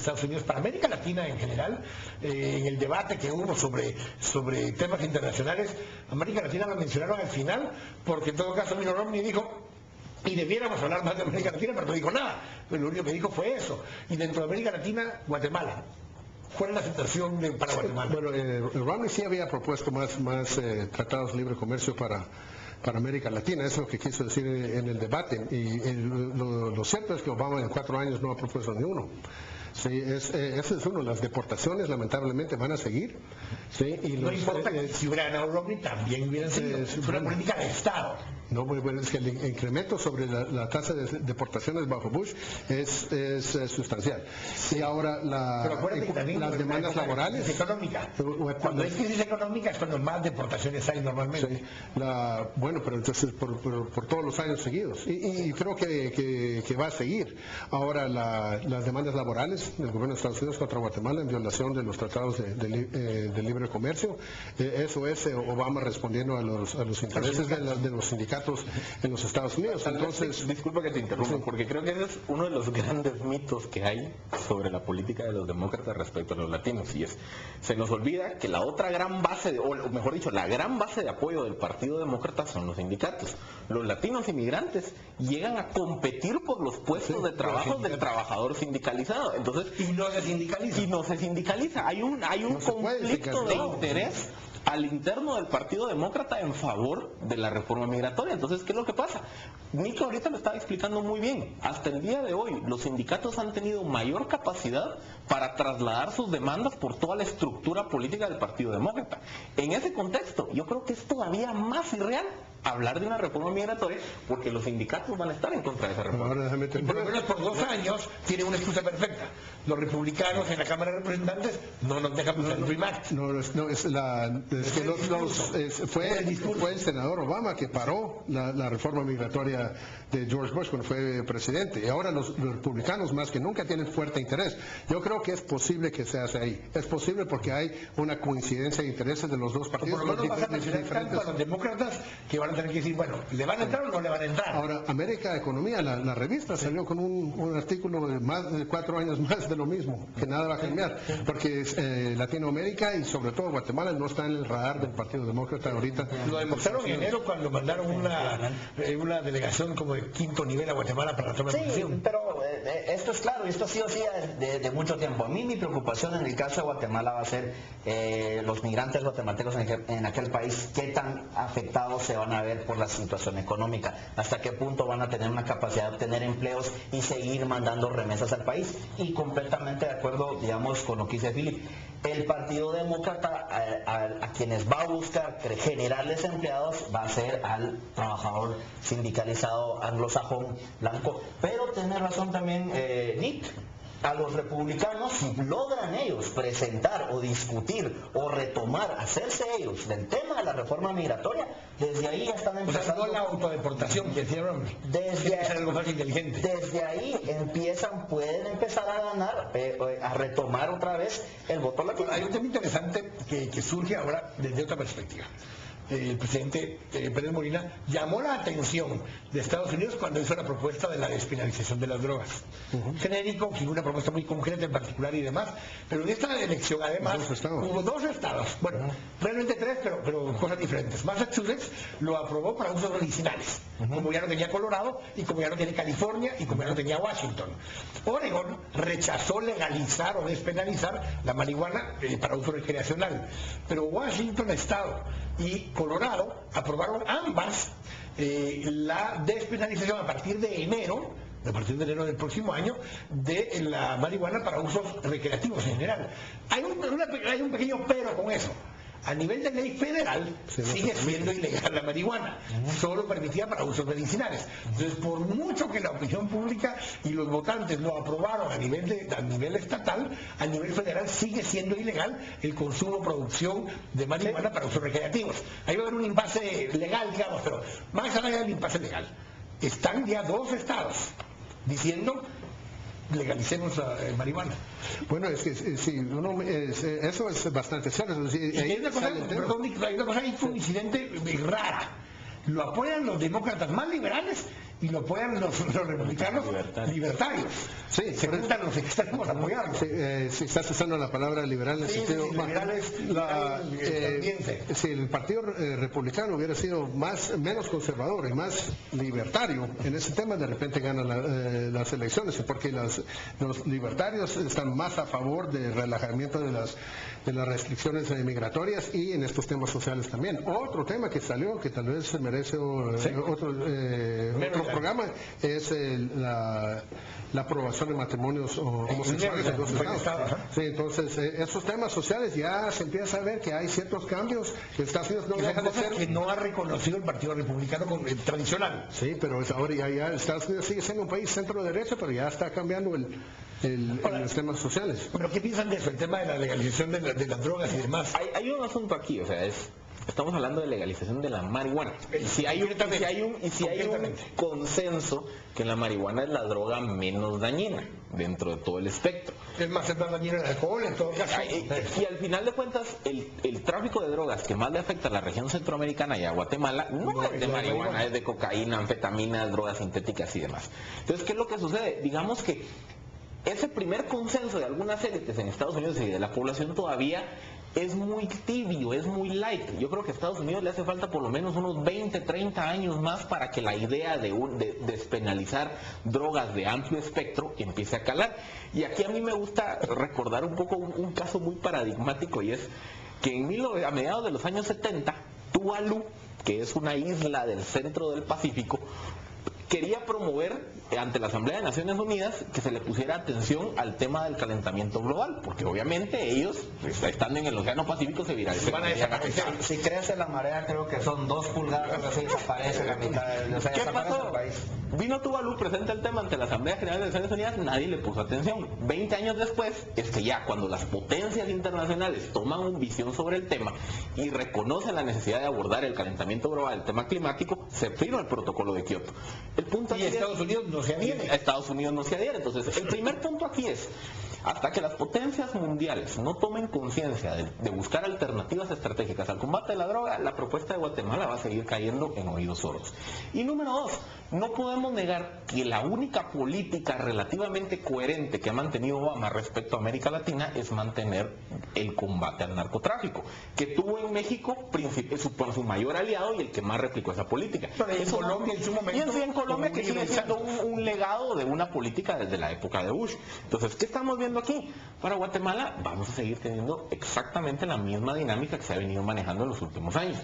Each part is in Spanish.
Estados Unidos, para América Latina en general, en el debate que hubo sobre temas internacionales, América Latina lo mencionaron al final, porque en todo caso Mitt Romney dijo, y debiéramos hablar más de América Latina, pero no dijo nada, pero lo único que dijo fue eso. Y dentro de América Latina, Guatemala. ¿Cuál es la situación para Guatemala? Bueno, Romney sí había propuesto más tratados de libre comercio para América Latina, eso es lo que quiso decir en el debate. Y lo cierto es que Obama en 4 años no ha propuesto ni uno. Sí, ese es uno. Las deportaciones lamentablemente van a seguir. Sí, y no importa que si hubiera ganado Romney también hubieran seguido. Es una política de Estado. No, bueno, es que el incremento sobre la tasa de deportaciones bajo Bush es sustancial. Y ahora las demandas laborales. Económica. Cuando hay crisis económica es cuando más deportaciones hay normalmente. Sí, bueno, pero entonces por todos los años seguidos. Y creo que va a seguir. Ahora las demandas laborales del gobierno de Estados Unidos contra Guatemala en violación de los tratados de libre comercio. Eso es Obama respondiendo a los intereses de los sindicatos en los Estados Unidos. Entonces, disculpa que te interrumpa, porque creo que ese es uno de los grandes mitos que hay sobre la política de los demócratas respecto a los latinos, y se nos olvida que la otra gran base, o mejor dicho, la gran base de apoyo del Partido Demócrata son los sindicatos. Los latinos inmigrantes llegan a competir por los puestos de trabajo del trabajador sindicalizado. Entonces, y no se sindicaliza. Hay un conflicto de interés al interno del Partido Demócrata en favor de la reforma migratoria. Entonces, ¿qué es lo que pasa? Nico ahorita lo estaba explicando muy bien. Hasta el día de hoy, los sindicatos han tenido mayor capacidad para trasladar sus demandas por toda la estructura política del Partido Demócrata. En ese contexto, yo creo que es todavía más irreal hablar de una reforma migratoria, porque los sindicatos van a estar en contra de esa reforma. Y por lo menos por 2 años tiene una excusa perfecta. Los republicanos en la Cámara de Representantes no nos dejan usar el REMAX. Fue el senador Obama que paró la reforma migratoria de George Bush cuando fue presidente. Y ahora los republicanos más que nunca tienen fuerte interés. Yo creo que es posible que se hace ahí. Es posible porque hay una coincidencia de intereses de los dos partidos. Por lo menos vas a mencionar tanto a los demócratas que van a tener que decir, bueno, ¿le van a entrar o no le van a entrar? Ahora, América Economía, la revista, salió con un artículo de más de 4 años más de lo mismo, que nada va a cambiar, porque Latinoamérica y sobre todo Guatemala no está en el radar del Partido Demócrata ahorita. Lo demostraron en enero cuando mandaron una delegación como de 5º nivel a Guatemala para la toma de decisión. Sí, pero esto es claro, esto ha sido así de mucho tiempo. A mí mi preocupación en el caso de Guatemala va a ser los migrantes guatemaltecos en aquel país, qué tan afectados se van a ver por la situación económica, hasta qué punto van a tener una capacidad de obtener empleos y seguir mandando remesas al país. Y completamente de acuerdo, digamos, con lo que dice Philip, el Partido Demócrata a quienes va a buscar generarles empleados va a ser al trabajador sindicalizado anglosajón blanco. Pero tiene razón también Nick. A los republicanos, si logran ellos presentar o discutir o retomar, hacerse ellos del tema de la reforma migratoria, desde ahí ya están empezando. O sea, no la autodeportación que decía Romney. Desde algo más inteligente. Desde ahí pueden empezar a ganar, a retomar otra vez el voto latino. Hay un tema interesante que surge ahora desde otra perspectiva. El presidente Pérez Molina llamó la atención de Estados Unidos cuando hizo la propuesta de la despenalización de las drogas. Genérico, sin una propuesta muy concreta en particular y demás, pero en esta elección además hubo 2 estados, bueno, realmente 3, pero cosas diferentes. Massachusetts lo aprobó para usos medicinales, como ya no tenía Colorado y como ya no tiene California y como ya no tenía Washington. Oregon rechazó legalizar o despenalizar la marihuana para uso recreacional, pero Washington estado y Colorado aprobaron ambas la despenalización a partir de enero del próximo año de la marihuana para usos recreativos en general. Hay un pequeño pero con eso. A nivel de ley federal sigue siendo ilegal la marihuana, solo permitida para usos medicinales. Entonces, por mucho que la opinión pública y los votantes lo aprobaron a nivel estatal, a nivel federal sigue siendo ilegal el consumo, producción de marihuana para usos recreativos. Ahí va a haber un impasse legal, digamos, pero más allá del impasse legal, están ya 2 estados diciendo legalicemos la marihuana. Bueno, es que si eso es bastante cierto. Hay una cosa ahí, un incidente rara. Lo apoyan los demócratas más liberales y lo apoyan los republicanos libertarios. Sí, se juntan los extremos a apoyarlo. Si estás usando la palabra liberal en el sentido si el partido republicano hubiera sido menos conservador y más libertario en ese tema, de repente gana las elecciones, porque los libertarios están más a favor del relajamiento de las restricciones migratorias y en estos temas sociales también. Otro tema que salió, que tal vez merece otro programa, es la aprobación de matrimonios homosexuales en los estados. Sí, entonces, esos temas sociales ya se empieza a ver que hay ciertos cambios que Estados Unidos no deja de ser. Que no ha reconocido el Partido Republicano tradicional. Sí, pero ahora ya Estados Unidos sigue siendo un país centro-derecha, pero ya está cambiando los temas sociales. ¿Pero qué piensan de eso? El tema de la legalización de las drogas y demás. Hay un asunto aquí, o sea, estamos hablando de legalización de la marihuana. Y si hay un consenso que la marihuana es la droga menos dañina dentro de todo el espectro. Es más dañina el alcohol en todo caso. Y al final de cuentas, el tráfico de drogas que más le afecta a la región centroamericana y a Guatemala no es de marihuana, es de cocaína, anfetaminas, drogas sintéticas y demás. Entonces, ¿qué es lo que sucede? Digamos que ese primer consenso de algunas élites en Estados Unidos y de la población todavía es muy tibio, es muy light. Yo creo que a Estados Unidos le hace falta por lo menos unos 20, 30 años más para que la idea de despenalizar drogas de amplio espectro empiece a calar. Y aquí a mí me gusta recordar un poco un caso muy paradigmático, y es que a mediados de los años 70, Tuvalu, que es una isla del centro del Pacífico, quería promover ante la Asamblea de Naciones Unidas que se le pusiera atención al tema del calentamiento global, porque obviamente ellos, estando en el Océano Pacífico, se viralizarían. Si crece la marea, creo que son 2 pulgadas, así desaparece la mitad del ¿Qué pasó? Vino Tuvalu, presenta el tema ante la Asamblea General de Naciones Unidas, nadie le puso atención. 20 años después, es que ya cuando las potencias internacionales toman una visión sobre el tema y reconocen la necesidad de abordar el calentamiento global, el tema climático, se firma el protocolo de Kioto. El punto y Estados Unidos no se adhiere. Estados Unidos no se adhiere. Entonces, el primer punto aquí es, hasta que las potencias mundiales no tomen conciencia de buscar alternativas estratégicas al combate de la droga, la propuesta de Guatemala va a seguir cayendo en oídos sordos. Y número 2, no podemos negar que la única política relativamente coherente que ha mantenido Obama respecto a América Latina es mantener el combate al narcotráfico, que tuvo en México su mayor aliado y el que más replicó esa política. Pero en Colombia en su momento, y en Colombia, que sigue siendo un legado de una política desde la época de Bush. Entonces, ¿qué estamos viendo aquí? Para Guatemala vamos a seguir teniendo exactamente la misma dinámica que se ha venido manejando en los últimos años.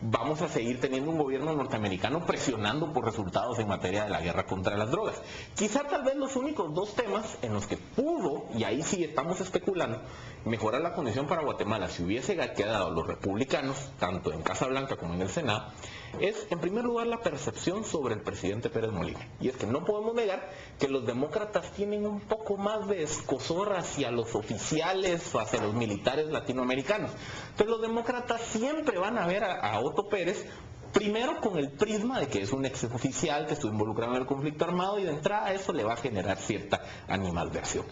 Vamos a seguir teniendo un gobierno norteamericano presionando por resultados en materia de la guerra contra las drogas. Quizá tal vez los únicos 2 temas en los que pudo, y ahí sí estamos especulando, mejorar la condición para Guatemala si hubiese quedado los republicanos, tanto en Casa Blanca como en el Senado, es en primer lugar la percepción sobre el presidente Pérez Molina. Y es que no podemos negar que los demócratas tienen un poco más de escozor hacia los oficiales o hacia los militares latinoamericanos. Entonces los demócratas siempre van a ver a Otto Pérez primero con el prisma de que es un exoficial que estuvo involucrado en el conflicto armado, y de entrada eso le va a generar cierta animadversión.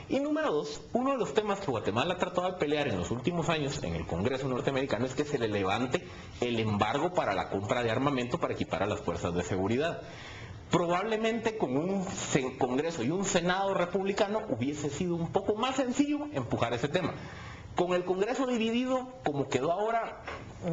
Y número 2, uno de los temas que Guatemala ha tratado de pelear en los últimos años en el Congreso norteamericano es que se le levante el embargo para la compra de armamento para equipar a las fuerzas de seguridad. Probablemente con un Congreso y un Senado republicano hubiese sido un poco más sencillo empujar ese tema. Con el Congreso dividido, como quedó ahora,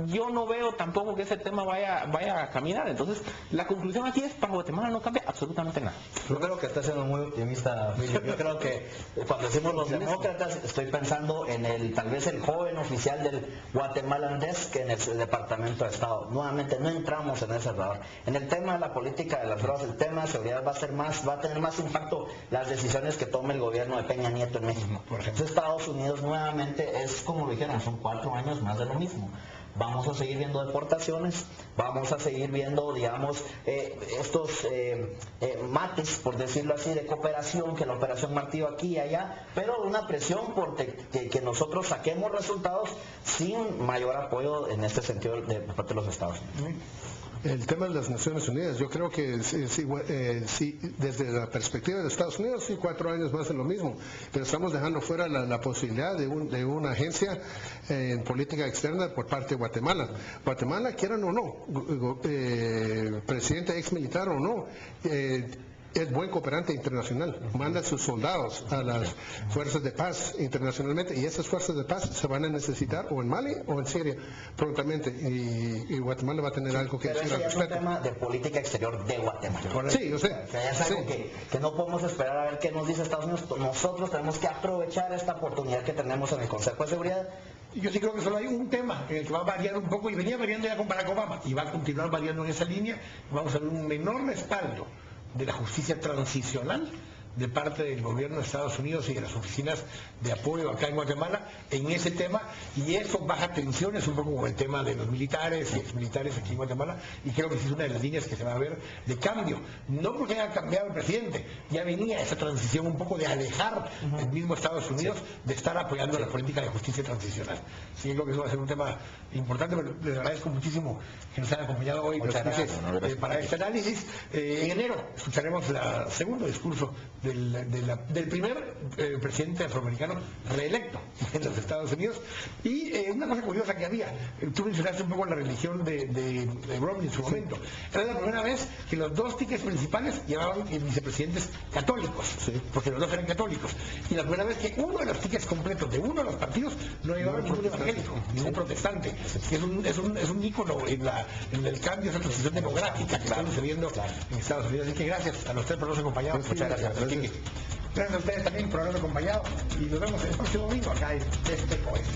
yo no veo tampoco que ese tema vaya a caminar. Entonces, la conclusión aquí es, para Guatemala no cambia absolutamente nada. Yo creo que está siendo muy optimista, Philip. Yo creo que cuando decimos los demócratas, estoy pensando en tal vez el joven oficial del Guatemalan Desk en el Departamento de Estado. Nuevamente, no entramos en ese error. En el tema de la política de las drogas, el tema de seguridad va a tener más impacto las decisiones que tome el gobierno de Peña Nieto en México. Por ejemplo, Estados Unidos nuevamente es, como lo dijeron, son 4 años más de lo mismo. Vamos a seguir viendo deportaciones, vamos a seguir viendo, digamos, estos mates, por decirlo así, de cooperación, que la Operación Martillo aquí y allá, pero una presión por que nosotros saquemos resultados sin mayor apoyo en este sentido de parte de los Estados Unidos. El tema de las Naciones Unidas, yo creo que sí, desde la perspectiva de Estados Unidos, sí, 4 años más es lo mismo, pero estamos dejando fuera la posibilidad de una agencia en política externa por parte de Guatemala. Guatemala, quieran o no, presidente ex militar o no, es buen cooperante internacional, manda sus soldados a las fuerzas de paz internacionalmente y esas fuerzas de paz se van a necesitar o en Mali o en Siria prontamente y Guatemala va a tener algo que Pero decir ese al ya es un respecto. tema de política exterior de Guatemala. Sí, yo sé. O sea, ya es algo que no podemos esperar a ver qué nos dice Estados Unidos. Nosotros tenemos que aprovechar esta oportunidad que tenemos en el Consejo de Seguridad. Yo sí creo que solo hay un tema en el que va a variar un poco y venía variando ya con Barack Obama y va a continuar variando en esa línea. Vamos a ver un menor respaldo de la justicia transicional de parte del gobierno de Estados Unidos y de las oficinas de apoyo acá en Guatemala en ese tema, y eso baja tensiones un poco con el tema de los militares y exmilitares aquí en Guatemala, y creo que sí es una de las líneas que se va a ver de cambio, no porque haya cambiado el presidente, ya venía esa transición un poco de alejar el mismo Estados Unidos de estar apoyando la política de justicia transicional. Sí, creo que eso va a ser un tema importante, pero les agradezco muchísimo que nos hayan acompañado hoy para este análisis. En enero escucharemos el segundo discurso del primer presidente afroamericano reelecto en los Estados Unidos. Y una cosa curiosa que había, tú mencionaste un poco la religión de Romney en su momento. Era la primera vez que los dos tickets principales llevaban vicepresidentes católicos, porque los dos eran católicos. Y la primera vez que uno de los tickets completos de uno de los partidos no llevaba ningún evangélico, ningún protestante. Es un ícono en el cambio, esa transición demográfica que está sucediendo en Estados Unidos. Así que gracias a los tres por habernos acompañado. Muchas gracias. Gracias a ustedes también por habernos acompañado y nos vemos el próximo domingo acá en Este Oeste.